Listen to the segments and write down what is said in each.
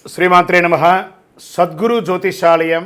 శ్రీమాత్రే నమః. సద్గురు జ్యోతిషాలయం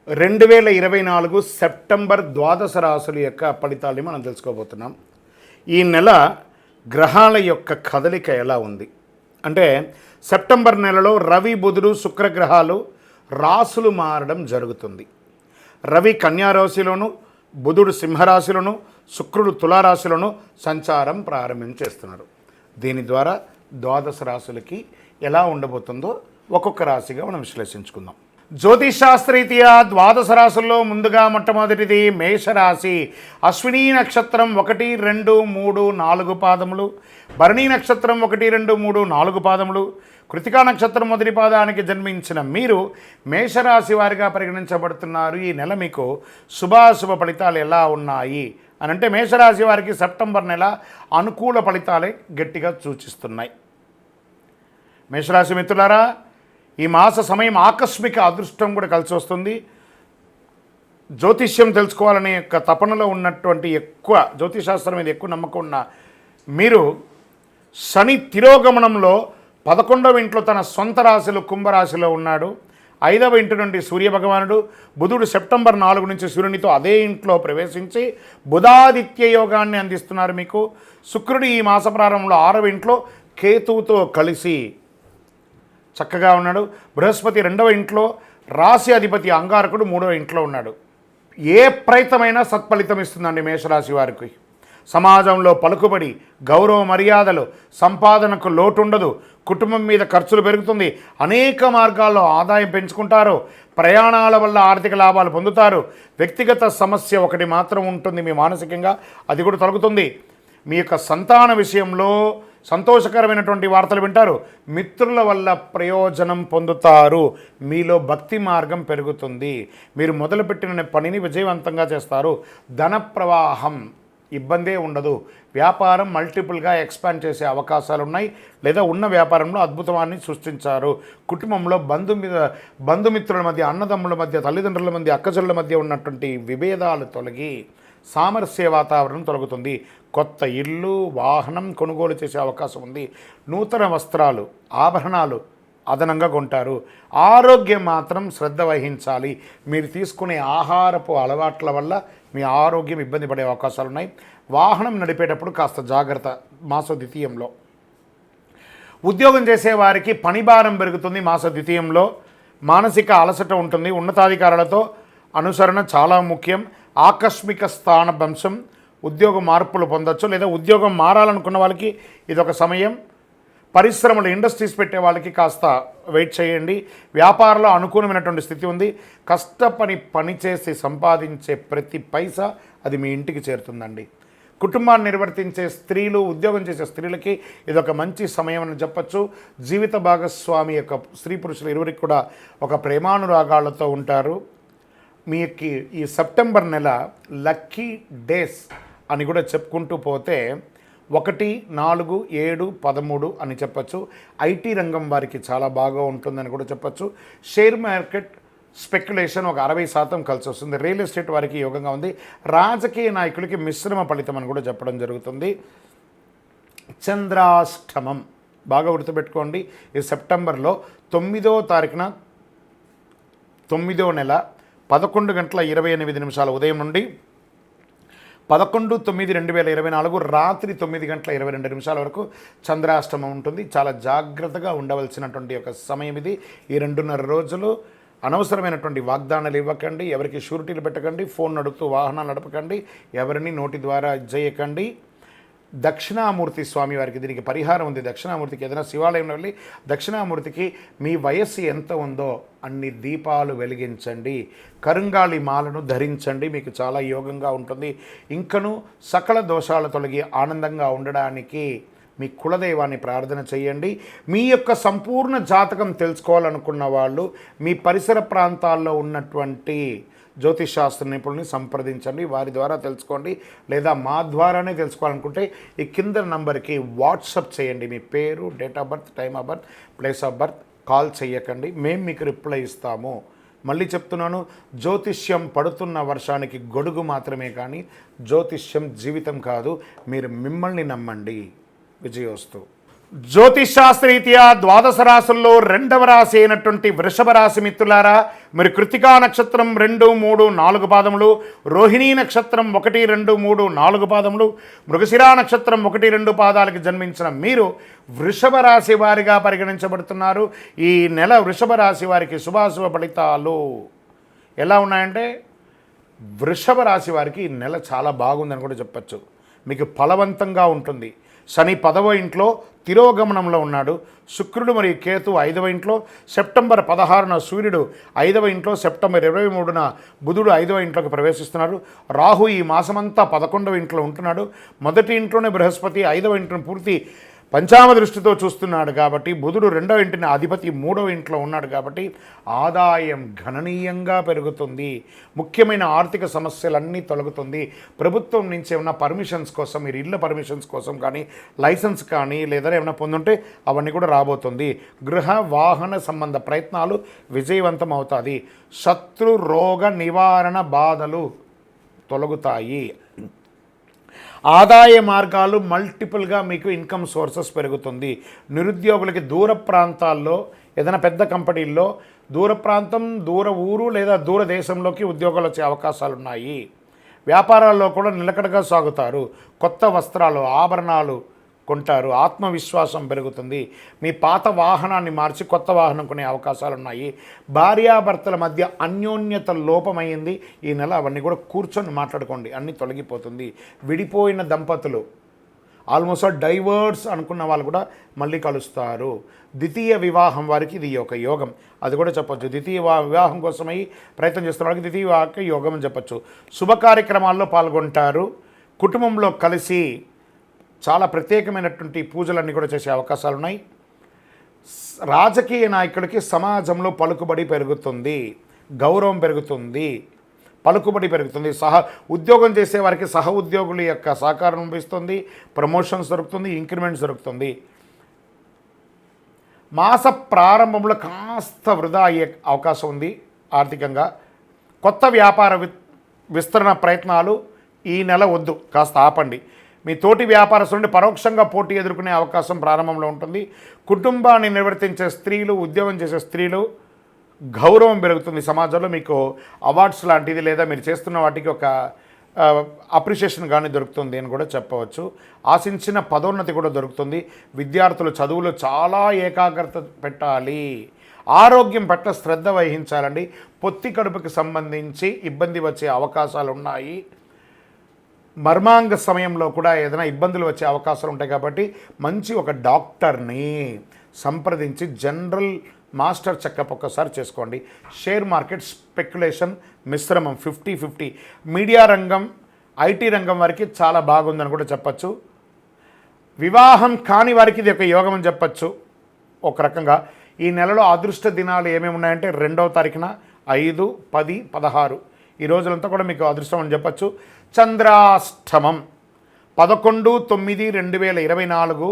2024 సెప్టెంబర్ ద్వాదశ రాశుల యొక్క ఫలితాలని మనం తెలుసుకోబోతున్నాం. ఈ నెల గ్రహాల యొక్క కదలిక ఎలా ఉంది అంటే సెప్టెంబర్ నెలలో రవి, బుధుడు, శుక్రగ్రహాలు రాశులు మారడం జరుగుతుంది. రవి కన్యారాశిలోను, బుధుడు సింహరాశిలోను, శుక్రుడు తులారాశిలోను సంచారం ప్రారంభించేస్తున్నారు. దీని ద్వారా ద్వాదశ రాశులకి ఎలా ఉండబోతుందో ఒక్కొక్క రాశిగా మనం విశ్లేషించుకుందాం. జ్యోతిషాస్త్రరీత్యా ద్వాదశ రాశుల్లో ముందుగా మొట్టమొదటిది మేషరాశి. అశ్విని నక్షత్రం 1, 2, 3, 4 పాదములు, భరణి నక్షత్రం 1, 2, 3, 4 పాదములు, కృతికా నక్షత్రం మొదటి పాదానికి జన్మించిన మీరు మేషరాశి వారిగా పరిగణించబడుతున్నారు. ఈ నెల మీకు శుభాశుభ ఫలితాలు ఎలా ఉన్నాయి అని అంటే మేషరాశి వారికి సెప్టెంబర్ నెల అనుకూల ఫలితాలే గట్టిగా సూచిస్తున్నాయి. మేషరాశి మిత్రులారా, ఈ మాస సమయం ఆకస్మిక అదృష్టం కూడా కలిసి వస్తుంది. జ్యోతిష్యం తెలుసుకోవాలనే యొక్క తపనలో ఉన్నటువంటి ఎక్కువ జ్యోతిషాస్త్రం మీద ఎక్కువ నమ్మకం ఉన్న మీరు శని తిరోగమనంలో 11వ ఇంట్లో తన సొంత రాశిలో కుంభరాశిలో ఉన్నాడు. 5వ ఇంటి నుండి సూర్యభగవానుడు, బుధుడు సెప్టెంబర్ 4 నుంచి సూర్యునితో అదే ఇంట్లో ప్రవేశించి బుధాదిత్య యోగాన్ని అందిస్తున్నారు మీకు. శుక్రుడు ఈ మాస ప్రారంభంలో 6వ ఇంట్లో కేతువుతో కలిసి చక్కగా ఉన్నాడు. బృహస్పతి 2వ ఇంట్లో, రాశి అధిపతి అంగారకుడు 3వ ఇంట్లో ఉన్నాడు. ఏ ప్రయత్నమైనా సత్ఫలితం ఇస్తుందండి మేషరాశి వారికి. సమాజంలో పలుకుబడి, గౌరవ మర్యాదలు, సంపాదనకు లోటు ఉండదు. కుటుంబం మీద ఖర్చులు పెరుగుతుంది. అనేక మార్గాల్లో ఆదాయం పెంచుకుంటారు. ప్రయాణాల వల్ల ఆర్థిక లాభాలు పొందుతారు. వ్యక్తిగత సమస్య ఒకటి మాత్రం ఉంటుంది మీ మానసికంగా, అది కూడా తొలగుతుంది. మీ యొక్క సంతాన విషయంలో సంతోషకరమైనటువంటి వార్తలు వింటారు. మిత్రుల వల్ల ప్రయోజనం పొందుతారు. మీలో భక్తి మార్గం పెరుగుతుంది. మీరు మొదలుపెట్టిన పనిని విజయవంతంగా చేస్తారు. ధన ప్రవాహం ఇబ్బందే ఉండదు. వ్యాపారం మల్టిపుల్గా ఎక్స్పాండ్ చేసే అవకాశాలు ఉన్నాయి, లేదా ఉన్న వ్యాపారంలో అద్భుతాన్ని సృష్టించారు. కుటుంబంలో బంధుమిత్రుల మధ్య, అన్నదమ్ముల మధ్య, తల్లిదండ్రుల మధ్య, అక్కచెల్లెల మధ్య ఉన్నటువంటి విభేదాలు తొలగి సామరస్య వాతావరణం తొలగుతుంది. కొత్త ఇల్లు, వాహనం కొనుగోలు చేసే అవకాశం ఉంది. నూతన వస్త్రాలు, ఆభరణాలు అదనంగా కొంటారు. ఆరోగ్యం మాత్రం శ్రద్ధ వహించాలి. మీరు తీసుకునే ఆహారపు అలవాట్ల వల్ల మీ ఆరోగ్యం ఇబ్బంది పడే అవకాశాలు ఉన్నాయి. వాహనం నడిపేటప్పుడు కాస్త జాగ్రత్త. మాస ద్వితీయంలో ఉద్యోగం చేసేవారికి పని భారం పెరుగుతుంది. మాస ద్వితీయంలో మానసిక అలసట ఉంటుంది. ఉన్నతాధికారులతో అనుసరణ చాలా ముఖ్యం. ఆకస్మిక స్థానభంశం, ఉద్యోగ మార్పులు పొందొచ్చు, లేదా ఉద్యోగం మారాలనుకున్న వాళ్ళకి ఇదొక సమయం. పరిశ్రమలు, ఇండస్ట్రీస్ పెట్టే వాళ్ళకి కాస్త వెయిట్ చేయండి. వ్యాపారంలో అనుకూలమైనటువంటి స్థితి ఉంది. పని చేసి సంపాదించే ప్రతి పైసా అది మీ ఇంటికి చేరుతుందండి. కుటుంబాన్ని నిర్వర్తించే స్త్రీలు, ఉద్యోగం చేసే స్త్రీలకి ఇదొక మంచి సమయం అని చెప్పచ్చు. జీవిత భాగస్వామి యొక్క స్త్రీ పురుషులు ఇరువురికి కూడా ఒక ప్రేమానురాగాలతో ఉంటారు. మీకు ఈ సెప్టెంబర్ నెల లక్కీ డేస్ అని కూడా చెప్పుకుంటూ పోతే 1, 4, 7, 13 అని చెప్పచ్చు. ఐటీ రంగం వారికి చాలా బాగా ఉంటుందని కూడా చెప్పచ్చు. షేర్ మార్కెట్ స్పెక్యులేషన్ ఒక 60% కలిసి వస్తుంది. రియల్ ఎస్టేట్ వారికి యోగంగా ఉంది. రాజకీయ నాయకులకి మిశ్రమ ఫలితం అని కూడా చెప్పడం జరుగుతుంది. చంద్రాష్టమం బాగా గుర్తుపెట్టుకోండి. ఈ సెప్టెంబర్లో 9వ తారీఖున 9వ నెల 11:28 ఉదయం నుండి 11/9/2024 రాత్రి 9:22 వరకు చంద్రాష్టమం ఉంటుంది. చాలా జాగ్రత్తగా ఉండవలసినటువంటి ఒక సమయం ఇది. ఈ 2.5 రోజులు అనవసరమైనటువంటి వాగ్దానాలు ఇవ్వకండి. ఎవరికి షూరిటీలు పెట్టకండి. ఫోన్ నడుపుతూ వాహనాలు నడపకండి. ఎవరిని నోటి ద్వారా చేయకండి. దక్షిణామూర్తి స్వామి వారికి దీనికి పరిహారం ఉంది. దక్షిణామూర్తికి ఏదైనా శివాలయంలో వెళ్ళి దక్షిణామూర్తికి మీ వయస్సు ఎంత ఉందో అన్ని దీపాలు వెలిగించండి. కరుంగాళి మాలను ధరించండి. మీకు చాలా యోగంగా ఉంటుంది. ఇంకను సకల దోషాలు తొలగి ఆనందంగా ఉండడానికి మీ కులదైవాన్ని ప్రార్థన చేయండి. మీ యొక్క సంపూర్ణ జాతకం తెలుసుకోవాలనుకున్న వాళ్ళు మీ పరిసర ప్రాంతాల్లో ఉన్నటువంటి జ్యోతిషాస్త్ర నిపుణుల్ని సంప్రదించండి. వారి ద్వారా తెలుసుకోండి. లేదా మా ద్వారానే తెలుసుకోవాలనుకుంటే ఈ కింద నంబర్కి వాట్సాప్ చేయండి. మీ పేరు, date of birth, time of birth, place of birth call చేయకండి. మేము మీకు రిప్లై ఇస్తాము. మళ్ళీ చెప్తున్నాను, జ్యోతిష్యం పడుతున్న వర్షానికి గొడుగు మాత్రమే కానీ జ్యోతిష్యం జీవితం కాదు. మీరు మిమ్మల్ని నమ్మండి. విజయోస్తు. జ్యోతిషాస్త్రరీత్యా ద్వాదశ రాశుల్లో రెండవ రాశి అయినటువంటి వృషభ రాశి మిత్రులారా, మరి కృతికా నక్షత్రం 2, 3, 4 పాదములు, రోహిణీ నక్షత్రం 1, 2, 3, 4 పాదములు, మృగశిరా నక్షత్రం 1, 2 పాదాలకు జన్మించిన మీరు వృషభ రాశి వారిగా పరిగణించబడుతున్నారు. ఈ నెల వృషభ రాశి వారికి శుభాశుభ ఫలితాలు ఎలా ఉన్నాయంటే, వృషభ రాశి వారికి ఈ నెల చాలా బాగుందని కూడా చెప్పచ్చు. మీకు ఫలవంతంగా ఉంటుంది. శని 10వ ఇంట్లో తిరోగమనంలో ఉన్నాడు. శుక్రుడు మరియు కేతు 5వ ఇంట్లో, సెప్టెంబర్ 16న సూర్యుడు 5వ ఇంట్లో, సెప్టెంబర్ 23న బుధుడు 5వ ఇంట్లోకి ప్రవేశిస్తున్నాడు. రాహు ఈ మాసమంతా 11వ ఇంట్లో ఉంటున్నాడు. మొదటి ఇంట్లోనే బృహస్పతి 5వ ఇంట్లోని పూర్తి పంచామ దృష్టితో చూస్తున్నాడు కాబట్టి, బుధుడు 2వ ఇంటిని అధిపతి 3వ ఇంట్లో ఉన్నాడు కాబట్టి ఆదాయం గణనీయంగా పెరుగుతుంది. ముఖ్యమైన ఆర్థిక సమస్యలన్నీ తొలగుతుంది. ప్రభుత్వం నుంచి ఏమైనా పర్మిషన్స్ కోసం, మీరు ఇళ్ళ పర్మిషన్స్ కోసం కానీ, లైసెన్స్ కానీ లేదా ఏమైనా పొందుంటే అవన్నీ కూడా రాబోతుంది. గృహ వాహన సంబంధ ప్రయత్నాలు విజయవంతం అవుతుంది. శత్రు రోగ నివారణ బాధలు తొలగుతాయి. ఆదాయ మార్గాలు మల్టిపుల్గా మీకు ఇన్కమ్ సోర్సెస్ పెరుగుతుంది. నిరుద్యోగులకి దూర ప్రాంతాల్లో ఏదైనా పెద్ద కంపెనీల్లో దూర ప్రాంతం, దూర ఊరు లేదా దూర దేశంలోకి ఉద్యోగాలు వచ్చే అవకాశాలు ఉన్నాయి. వ్యాపారాల్లో కూడా నిలకడగా సాగుతారు. కొత్త వస్త్రాలు, ఆభరణాలు కొంటారు. ఆత్మవిశ్వాసం పెరుగుతుంది. మీ పాత వాహనాన్ని మార్చి కొత్త వాహనం కొనే అవకాశాలు ఉన్నాయి. భార్యాభర్తల మధ్య అన్యోన్యత లోపమైంది ఈ నెల. అవన్నీ కూడా కూర్చొని మాట్లాడుకోండి, అన్నీ తొలగిపోతుంది. విడిపోయిన దంపతులు, ఆల్మోస్ట్ డైవర్స్ అనుకున్న వాళ్ళు కూడా మళ్ళీ కలుస్తారు. ద్వితీయ వివాహం వారికి ఇది ఒక యోగం, అది కూడా చెప్పచ్చు. ద్వితీయ వివాహం కోసమై ప్రయత్నం చేస్తున్న వాళ్ళకి ద్వితీయ వివాహ యోగం అని చెప్పచ్చు. శుభ కార్యక్రమాల్లో పాల్గొంటారు. కుటుంబంలో కలిసి చాలా ప్రత్యేకమైనటువంటి పూజలన్నీ కూడా చేసే అవకాశాలు ఉన్నాయి. రాజకీయ నాయకుడికి సమాజంలో పలుకుబడి పెరుగుతుంది, గౌరవం పెరుగుతుంది, పలుకుబడి పెరుగుతుంది. ఉద్యోగం చేసే వారికి సహ ఉద్యోగుల యొక్క సహకారం లభిస్తుంది. ప్రమోషన్స్ దొరుకుతుంది, ఇంక్రిమెంట్స్ దొరుకుతుంది. మాస ప్రారంభంలో కాస్త వృధా అయ్యే అవకాశం ఉంది ఆర్థికంగా. కొత్త వ్యాపార విస్తరణ ప్రయత్నాలు ఈ నెల వద్దు, కాస్త ఆపండి. మీ తోటి వ్యాపారస్తుల నుండి పరోక్షంగా పోటీ ఎదుర్కొనే అవకాశం ప్రారంభంలో ఉంటుంది. కుటుంబాన్ని నిర్వర్తించే స్త్రీలు, ఉద్యోగం చేసే స్త్రీలు గౌరవం పెరుగుతుంది. సమాజంలో మీకు అవార్డ్స్ లాంటిది లేదా మీరు చేస్తున్న వాటికి ఒక అప్రిషియేషన్ కానీ దొరుకుతుంది అని కూడా చెప్పవచ్చు. ఆశించిన పదోన్నతి కూడా దొరుకుతుంది. విద్యార్థులు చదువులో చాలా ఏకాగ్రత పెట్టాలి. ఆరోగ్యం పట్ల శ్రద్ధ వహించాలండి. పొత్తి కడుపుకి సంబంధించి ఇబ్బంది వచ్చే అవకాశాలు ఉన్నాయి. మర్మాంగ సమయంలో కూడా ఏదైనా ఇబ్బందులు వచ్చే అవకాశాలు ఉంటాయి కాబట్టి మంచి ఒక డాక్టర్ని సంప్రదించి జనరల్ మాస్టర్ చెకప్ ఒక్కసారి చేసుకోండి. షేర్ మార్కెట్ స్పెక్యులేషన్ మిశ్రమం 50-50. మీడియా రంగం, ఐటీ రంగం వారికి చాలా బాగుందని కూడా చెప్పచ్చు. వివాహం కాని వారికి ఇది ఒక యోగం అని చెప్పచ్చు. ఒక రకంగా ఈ నెలలో అదృష్ట దినాలు ఏమేమి ఉన్నాయంటే 2వ తారీఖున 5, 10, 16 ఈ రోజులంతా కూడా మీకు అదృష్టం అని చెప్పచ్చు. చంద్రాష్టమం 11/9/2024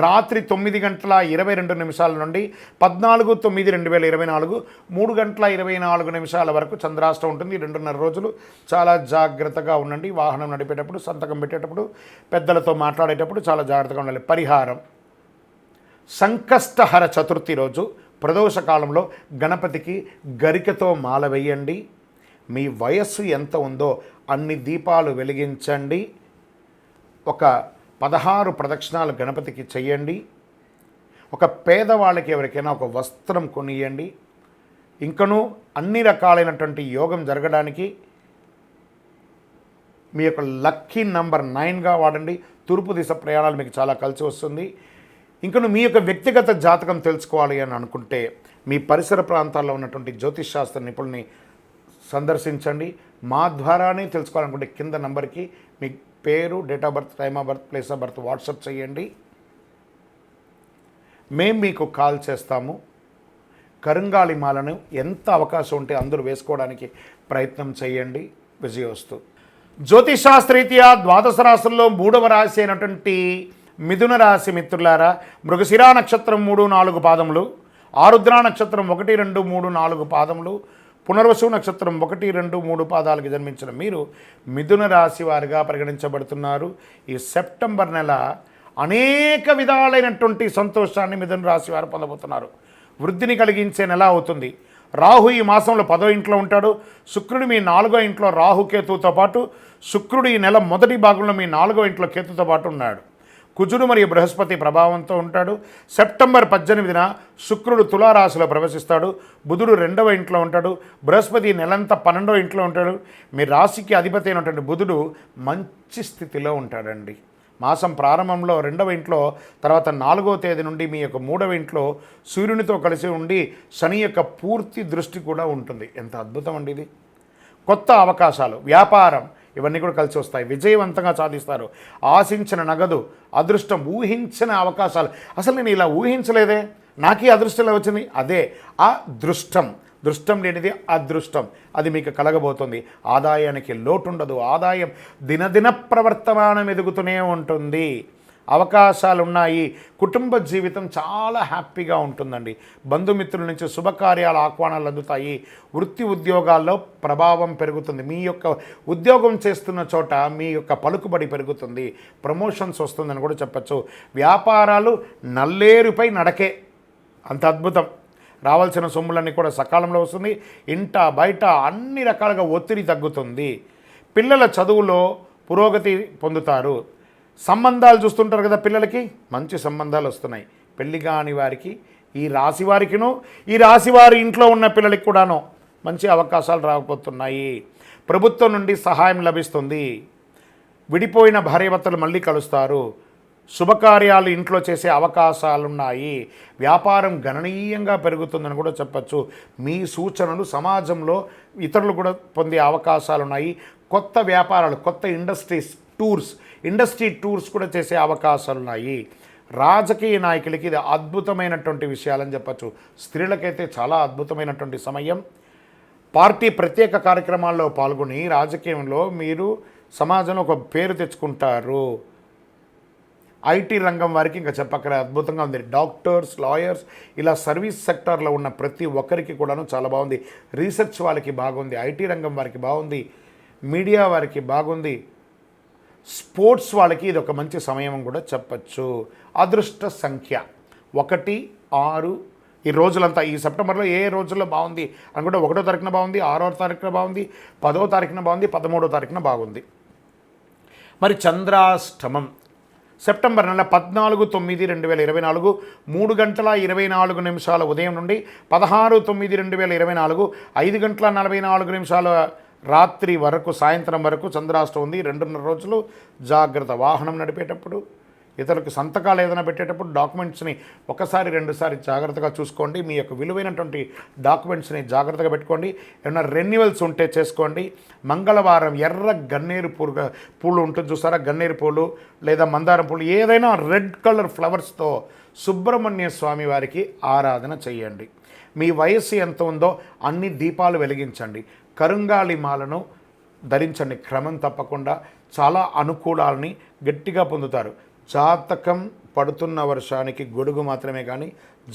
రాత్రి 9:22 నుండి 14/9/2024 3:24 వరకు చంద్రాష్టమం ఉంటుంది. 2.5 రోజులు చాలా జాగ్రత్తగా ఉండండి. వాహనం నడిపేటప్పుడు, సంతకం పెట్టేటప్పుడు, పెద్దలతో మాట్లాడేటప్పుడు చాలా జాగ్రత్తగా ఉండాలి. పరిహారం: సంకష్టహర చతుర్థి రోజు ప్రదోష కాలంలో గణపతికి గరికతో మాల వేయండి. మీ వయస్సు ఎంత ఉందో అన్ని దీపాలు వెలిగించండి. ఒక 16 ప్రదక్షిణాలు గణపతికి చెయ్యండి. ఒక పేదవాళ్ళకి ఎవరికైనా ఒక వస్త్రం కొనియండి. ఇంకనూ అన్ని రకాలైనటువంటి యోగం జరగడానికి మీ యొక్క లక్కీ నంబర్ 9గా వాడండి. తూర్పు దిశ ప్రయాణాలు మీకు చాలా కలిసి వస్తుంది. ఇంకను మీ యొక్క వ్యక్తిగత జాతకం తెలుసుకోవాలి అని అనుకుంటే మీ పరిసర ప్రాంతాల్లో ఉన్నటువంటి జ్యోతిష్ శాస్త్ర నిపుణుల్ని సందర్శించండి. మా ద్వారానే తెలుసుకోవాలనుకుంటే కింద నంబర్కి మీ పేరు, date of birth, time of birth, place of birth WhatsApp చేయండి. మేము మీకు కాల్ చేస్తాము. కరుంగాలి మాలను ఎంత అవకాశం ఉంటే అందరూ వేసుకోవడానికి ప్రయత్నం చేయండి. విజయోస్తు. జ్యోతిషాస్త్రరీత్యా ద్వాదశ రాశుల్లో 3వ రాశి అయినటువంటి మిథున రాశి మిత్రులారా, మృగశిరా నక్షత్రం 3, 4 పాదములు, ఆరుద్ర నక్షత్రం 1, 2, 3, 4 పాదములు, పునర్వసు నక్షత్రం 1, 2, 3 పాదాలకు జన్మించిన మీరు మిథున రాశి వారిగా పరిగణించబడుతున్నారు. ఈ సెప్టెంబర్ నెల అనేక విధాలైనటువంటి సంతోషాన్ని మిథున రాశి వారు పొందబోతున్నారు. వృద్ధిని కలిగించే నెల అవుతుంది. రాహు ఈ మాసంలో 10వ ఇంట్లో ఉంటాడు. శుక్రుడు మీ 4వ ఇంట్లో రాహుకేతువుతో పాటు, శుక్రుడు ఈ నెల మొదటి భాగంలో మీ 4వ ఇంట్లో కేతుతో పాటు ఉన్నాడు. కుజుడు మరియు బృహస్పతి ప్రభావంతో ఉంటాడు. సెప్టెంబర్ 18న శుక్రుడు తులారాశిలో ప్రవేశిస్తాడు. బుధుడు 2వ ఇంట్లో ఉంటాడు. బృహస్పతి నెలంతా 12వ ఇంట్లో ఉంటాడు. మీ రాశికి అధిపతి అయినటువంటి బుధుడు మంచి స్థితిలో ఉంటాడండి. మాసం ప్రారంభంలో 2వ ఇంట్లో, తర్వాత 4వ తేదీ నుండి మీ యొక్క 3వ ఇంట్లో సూర్యునితో కలిసి ఉండి శని యొక్క పూర్తి దృష్టి కూడా ఉంటుంది. ఎంత అద్భుతం అండి ఇది. కొత్త అవకాశాలు, వ్యాపారం ఇవన్నీ కూడా కలిసి వస్తాయి. విజయవంతంగా సాధిస్తారు. ఆశించిన నగదు, అదృష్టం, ఊహించిన అవకాశాలు. అసలు నేను ఇలా ఊహించలేదే, నాకే అదృష్టం ఇలా వచ్చింది. అదే అదృష్టం. దృష్టం లేనిది అదృష్టం. అది మీకు కలగబోతుంది. ఆదాయానికి లోటు ఉండదు. ఆదాయం దినదిన ప్రవర్తమానం ఎదుగుతూనే ఉంటుంది. అవకాశాలు ఉన్నాయి. కుటుంబ జీవితం చాలా హ్యాపీగా ఉంటుందండి. బంధుమిత్రుల నుంచి శుభకార్యాల ఆహ్వానాలు అందుతాయి. వృత్తి ఉద్యోగాల్లో ప్రభావం పెరుగుతుంది. మీ యొక్క ఉద్యోగం చేస్తున్న చోట మీ యొక్క పలుకుబడి పెరుగుతుంది. ప్రమోషన్స్ వస్తుందని కూడా చెప్పచ్చు. వ్యాపారాలు నల్లేరుపై నడకే. అంత అద్భుతం. రావాల్సిన సొమ్ములన్నీ కూడా సకాలంలో వస్తుంది. ఇంట బయట అన్ని రకాలుగా ఒత్తిడి తగ్గుతుంది. పిల్లల చదువులో పురోగతి పొందుతారు. సంబంధాలు చూస్తుంటారు కదా, పిల్లలకి మంచి సంబంధాలు వస్తున్నాయి. పెళ్లి కాని వారికి, ఈ రాశి వారికిను, ఈ రాశి వారి ఇంట్లో ఉన్న పిల్లలకి కూడాను మంచి అవకాశాలు రాకపోతున్నాయి. ప్రభుత్వం నుండి సహాయం లభిస్తుంది. విడిపోయిన భార్యాభర్తలు మళ్ళీ కలుస్తారు. శుభకార్యాలు ఇంట్లో చేసే అవకాశాలున్నాయి. వ్యాపారం గణనీయంగా పెరుగుతుందని కూడా చెప్పచ్చు. మీ సూచనలు సమాజంలో ఇతరులు కూడా పొందే అవకాశాలున్నాయి. కొత్త వ్యాపారాలు, కొత్త ఇండస్ట్రీ టూర్స్ కూడా చేసే అవకాశాలున్నాయి. రాజకీయ నాయకులకి ఇది అద్భుతమైనటువంటి విషయాలని చెప్పచ్చు. స్త్రీలకైతే చాలా అద్భుతమైనటువంటి సమయం. పార్టీ ప్రత్యేక కార్యక్రమాల్లో పాల్గొని రాజకీయంలో మీరు సమాజంలో ఒక పేరు తెచ్చుకుంటారు. ఐటీ రంగం వారికి ఇంకా చెప్పక్కర అద్భుతంగా ఉంది. డాక్టర్స్, లాయర్స్, ఇలా సర్వీస్ సెక్టార్లో ఉన్న ప్రతి ఒక్కరికి కూడాను చాలా బాగుంది. రీసెర్చ్ వాళ్ళకి బాగుంది. ఐటీ రంగం వారికి బాగుంది. మీడియా వారికి బాగుంది. స్పోర్ట్స్ వాళ్ళకి ఇది ఒక మంచి సమయం కూడా చెప్పచ్చు. అదృష్ట సంఖ్య 1, 6. ఈ రోజులంతా ఈ సెప్టెంబర్లో ఏ రోజుల్లో బాగుంది అనుకుంటే 1వ తారీఖున బాగుంది, 6వ తారీఖున బాగుంది, 10వ తారీఖున బాగుంది, 13వ తారీఖున బాగుంది. మరి చంద్రాష్టమం సెప్టెంబర్ నెల 14/9/2024 3:24 ఉదయం నుండి 16/9/2024 5:44 రాత్రి వరకు, సాయంత్రం వరకు చంద్రాష్టమం ఉంది. 2.5 రోజులు జాగ్రత్త. వాహనం నడిపేటప్పుడు, ఇతరులకు సంతకాలు ఏదైనా పెట్టేటప్పుడు డాక్యుమెంట్స్ని ఒకసారి 2 సార్లు జాగ్రత్తగా చూసుకోండి. మీ యొక్క విలువైనటువంటి డాక్యుమెంట్స్ని జాగ్రత్తగా పెట్టుకోండి. ఏమైనా రెన్యువల్స్ ఉంటే చేసుకోండి. మంగళవారం ఎర్ర గన్నేరు పూలు ఉంటుంది చూసారా, గన్నేరు పూలు లేదా మందారం పూలు, ఏదైనా రెడ్ కలర్ ఫ్లవర్స్తో సుబ్రహ్మణ్య స్వామి వారికి ఆరాధన చేయండి. మీ వయస్సు ఎంత ఉందో అన్ని దీపాలు వెలిగించండి. కరుంగాలి మాలను ధరించండి. క్రమం తప్పకుండా చాలా అనుకూలాలని గట్టిగా పొందుతారు. జాతకం పడుతున్న వర్షానికి గొడుగు మాత్రమే కానీ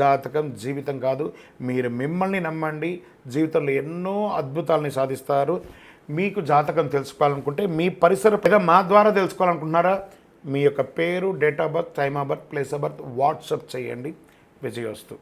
జాతకం జీవితం కాదు. మీరు మిమ్మల్ని నమ్మండి, జీవితంలో ఎన్నో అద్భుతాలని సాధిస్తారు. మీకు జాతకం తెలుసుకోవాలనుకుంటే మీ పరిసర మా ద్వారా తెలుసుకోవాలనుకుంటున్నారా, మీ యొక్క పేరు, date of birth, time of birth, place of birth WhatsApp చేయండి. విజయోస్తు.